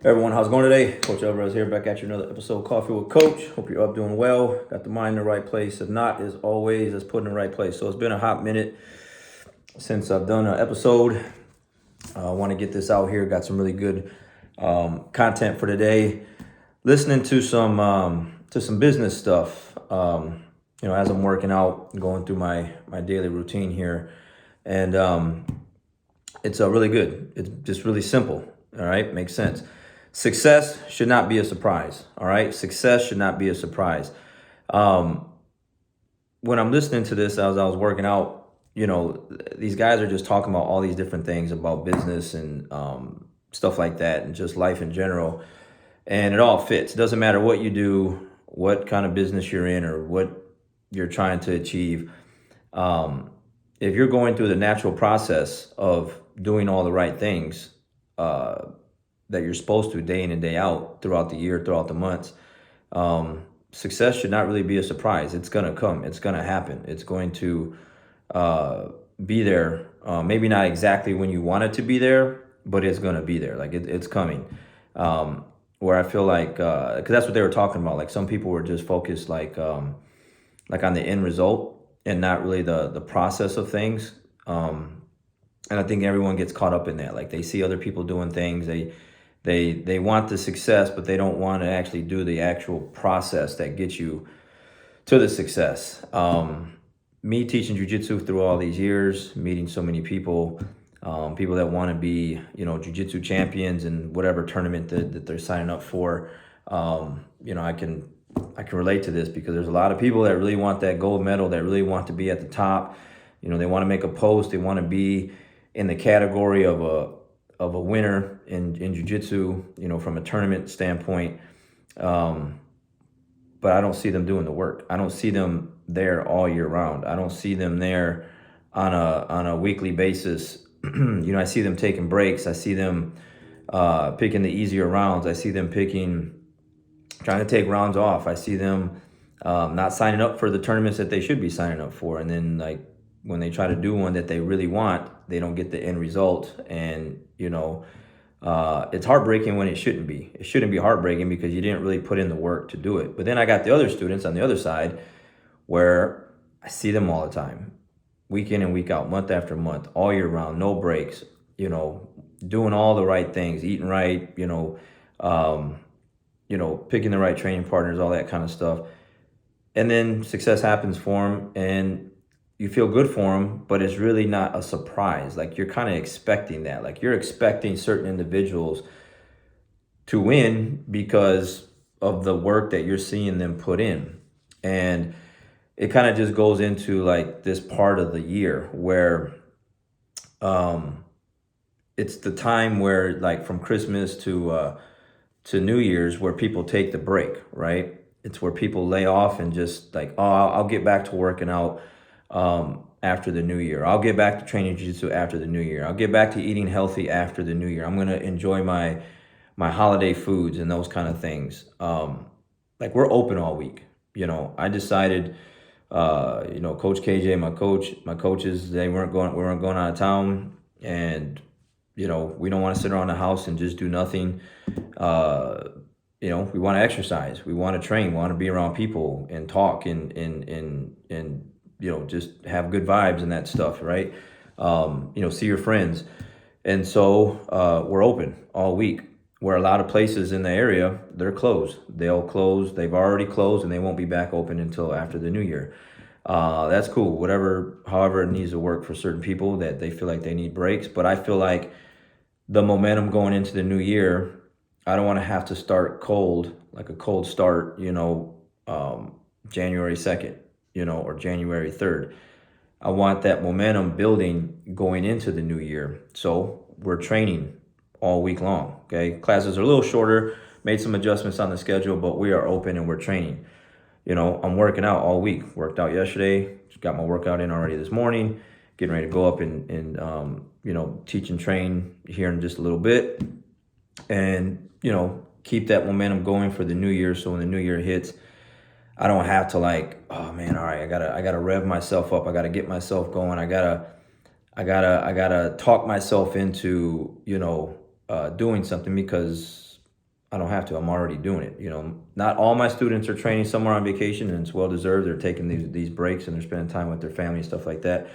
Everyone, how's it going today? Coach Alvarez here, back at you another episode of Coffee with Coach. Hope you're up doing well, got the mind in the right place. If not, as always, let's put in the right place. So it's been a hot minute since I've done an episode. I want to get this out here. Got some really good content for today. Listening to some business stuff. As I'm working out, going through my daily routine here, and it's really good. It's just really simple. All right, makes sense. Success should not be a surprise. All right, success should not be a surprise. When I'm listening to this as I was working out, these guys are just talking about all these different things about business and stuff like that, and just life in general. And it all fits. It doesn't matter what you do, what kind of business you're in, or what you're trying to achieve. If you're going through the natural process of doing all the right things that you're supposed to day in and day out throughout the year, throughout the months, success should not really be a surprise. It's going to come. It's going to happen. It's going to be there. Maybe not exactly when you want it to be there, but it's going to be there. Like it's coming. Where I feel like, because that's what they were talking about. Like some people were just focused like on the end result and not really the process of things. And I think everyone gets caught up in that. Like they see other people doing things. They want the success, but they don't want to actually do the actual process that gets you to the success. Me teaching jiu-jitsu through all these years, meeting so many people, people that want to be, jiu-jitsu champions in whatever tournament that they're signing up for. I can relate to this because there's a lot of people that really want that gold medal, that really want to be at the top. They want to make a post. They want to be in the category of a winner in jiu-jitsu, from a tournament standpoint. But I don't see them doing the work. I don't see them there all year round. I don't see them there on a weekly basis. I see them taking breaks. I see them picking the easier rounds. I see them trying to take rounds off. I see them not signing up for the tournaments that they should be signing up for. And then when they try to do one that they really want, they don't get the end result. And, it's heartbreaking when it shouldn't be. It shouldn't be heartbreaking because you didn't really put in the work to do it. But then I got the other students on the other side where I see them all the time, week in and week out, month after month, all year round, no breaks, doing all the right things, eating right, picking the right training partners, all that kind of stuff. And then success happens for them and you feel good for them, but it's really not a surprise. Like you're kind of expecting that. Like you're expecting certain individuals to win because of the work that you're seeing them put in. And it kind of just goes into like this part of the year where it's the time where like from Christmas to New Year's where people take the break, right? It's where people lay off and just like, oh, I'll get back to working out after the new year. I'll get back to training jiu-jitsu after the new year. I'll get back to eating healthy after the new year. I'm going to enjoy my holiday foods and those kind of things. Like we're open all week. I decided, Coach KJ, my coaches, we weren't going out of town, and, we don't want to sit around the house and just do nothing. We want to exercise. We want to train. We want to be around people and talk and just have good vibes and that stuff, right? See your friends. And so we're open all week, where a lot of places in the area, they're closed. They'll close. They've already closed and they won't be back open until after the new year. That's cool. However it needs to work for certain people that they feel like they need breaks. But I feel like the momentum going into the new year, I don't want to have to start cold, like a cold start, January 2nd. Or January 3rd. I want that momentum building going into the new year. So we're training all week long, okay? Classes are a little shorter, made some adjustments on the schedule, but we are open and we're training. I'm working out all week. Worked out yesterday, just got my workout in already this morning, getting ready to go up and teach and train here in just a little bit. And, keep that momentum going for the new year. So when the new year hits, I don't have to like, oh man, all right, I gotta rev myself up. I gotta get myself going. I gotta talk myself into, doing something because I don't have to. I'm already doing it. Not all my students are training somewhere on vacation, and it's well deserved. They're taking these breaks and they're spending time with their family and stuff like that.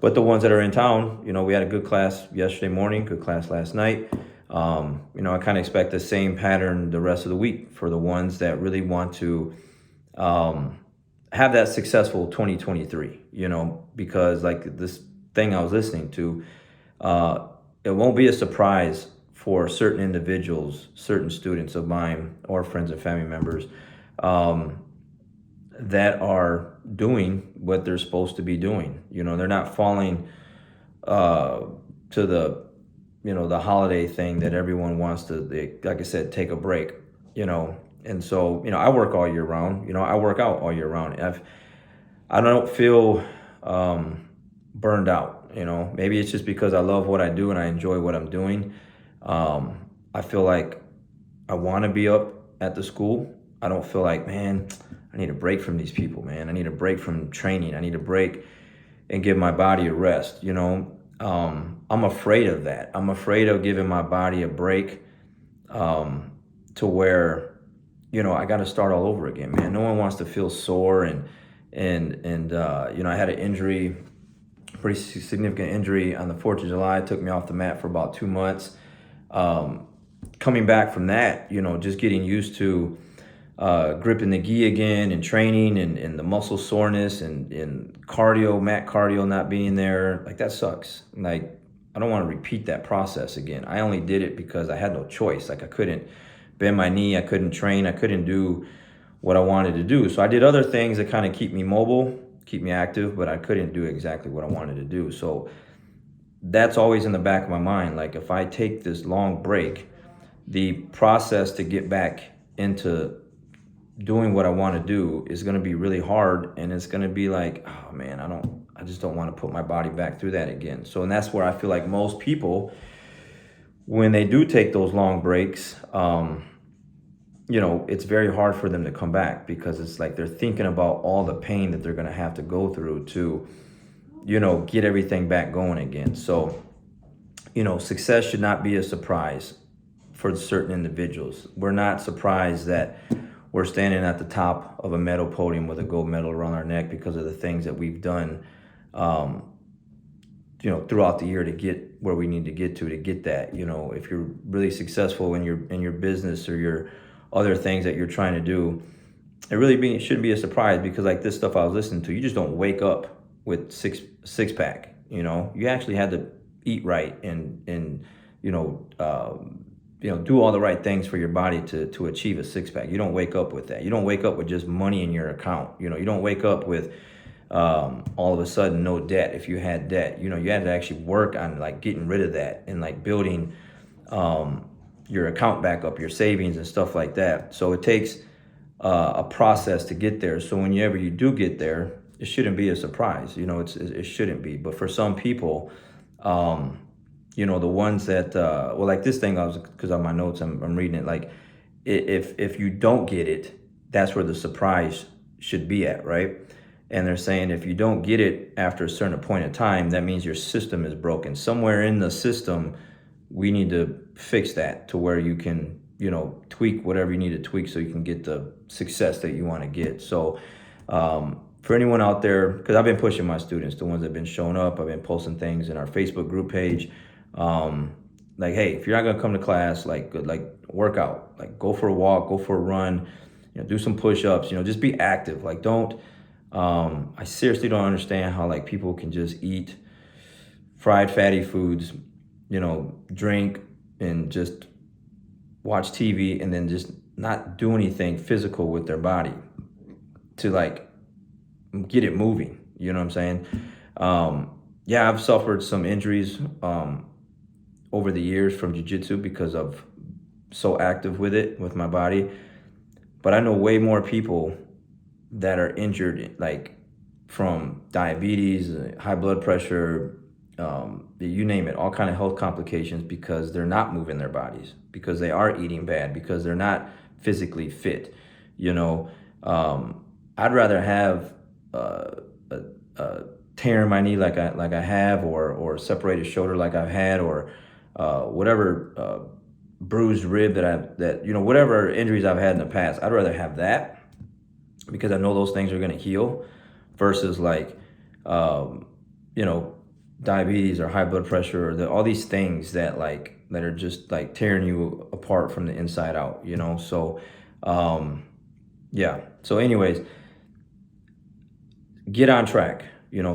But the ones that are in town, we had a good class yesterday morning, good class last night. I kind of expect the same pattern the rest of the week for the ones that really want to have that successful 2023, because like this thing I was listening to, it won't be a surprise for certain individuals, certain students of mine or friends and family members that are doing what they're supposed to be doing. They're not falling to the holiday thing that everyone wants to, like I said, take a break, and so, I work all year round, I work out all year round. I don't feel burned out, maybe it's just because I love what I do and I enjoy what I'm doing. I feel like I want to be up at the school. I don't feel like, man, I need a break from these people, man. I need a break from training. I need a break and give my body a rest, I'm afraid of that. I'm afraid of giving my body a break to where, I got to start all over again, man. No one wants to feel sore and I had an injury, pretty significant injury on the 4th of July. It took me off the mat for about 2 months. Coming back from that, just getting used to gripping the gi again and training and the muscle soreness and cardio, mat cardio not being there, like that sucks. Like, I don't want to repeat that process again. I only did it because I had no choice. Like, I couldn't bend my knee, I couldn't train, I couldn't do what I wanted to do. So I did other things that kind of keep me mobile, keep me active, but I couldn't do exactly what I wanted to do. So that's always in the back of my mind. Like, if I take this long break, the process to get back into doing what I want to do is going to be really hard, and it's going to be like, oh man, I just don't want to put my body back through that again. So, and that's where I feel like most people, when they do take those long breaks, it's very hard for them to come back, because it's like they're thinking about all the pain that they're going to have to go through to, get everything back going again. So, success should not be a surprise for certain individuals. We're not surprised that we're standing at the top of a medal podium with a gold medal around our neck because of the things that we've done, throughout the year to get where we need to get that. If you're really successful in your business or your other things that you're trying to do, it shouldn't be a surprise, because like this stuff I was listening to, you just don't wake up with six pack. You actually had to eat right and do all the right things for your body to achieve a six pack. You don't wake up with that. You don't wake up with just money in your account. You don't wake up with all of a sudden no debt. If you had debt, you had to actually work on like getting rid of that and like building your account back up, your savings and stuff like that. So it takes a process to get there. So whenever you do get there, it shouldn't be a surprise. It shouldn't be. But for some people, the ones that, like this thing, because on my notes, I'm reading it, like, if you don't get it, that's where the surprise should be at, right? And they're saying if you don't get it after a certain point of time, that means your system is broken. Somewhere in the system, we need to fix that to where you can, tweak whatever you need to tweak so you can get the success that you want to get. So, for anyone out there, because I've been pushing my students, the ones that have been showing up, I've been posting things in our Facebook group page. Like, hey, if you're not gonna come to class, like work out, like go for a walk, go for a run, do some push-ups, just be active. Like, don't, I seriously don't understand how like people can just eat fried fatty foods, drink and just watch TV and then just not do anything physical with their body to like get it moving. You know what I'm saying? Yeah, I've suffered some injuries over the years from jiu-jitsu because of so active with my body. But I know way more people that are injured, like from diabetes, high blood pressure, you name it, all kind of health complications, because they're not moving their bodies, because they are eating bad, because they're not physically fit. I'd rather have a tear in my knee like I have, or separated shoulder like I've had, or whatever bruised rib whatever injuries I've had in the past, I'd rather have that because I know those things are going to heal versus like, diabetes or high blood pressure or all these things that are just like tearing you apart from the inside out, So, yeah. So anyways, get on track,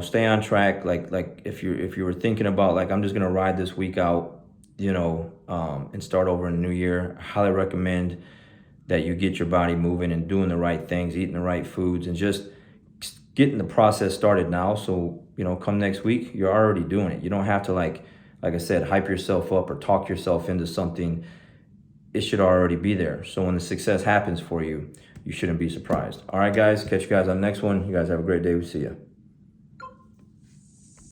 stay on track. Like if you were thinking about like, I'm just going to ride this week out, and start over in the new year, I highly recommend that you get your body moving and doing the right things, eating the right foods, and just getting the process started now. So, come next week, you're already doing it. You don't have to like I said, hype yourself up or talk yourself into something. It should already be there. So when the success happens for you, you shouldn't be surprised. All right, guys, catch you guys on the next one. You guys have a great day. We'll see you.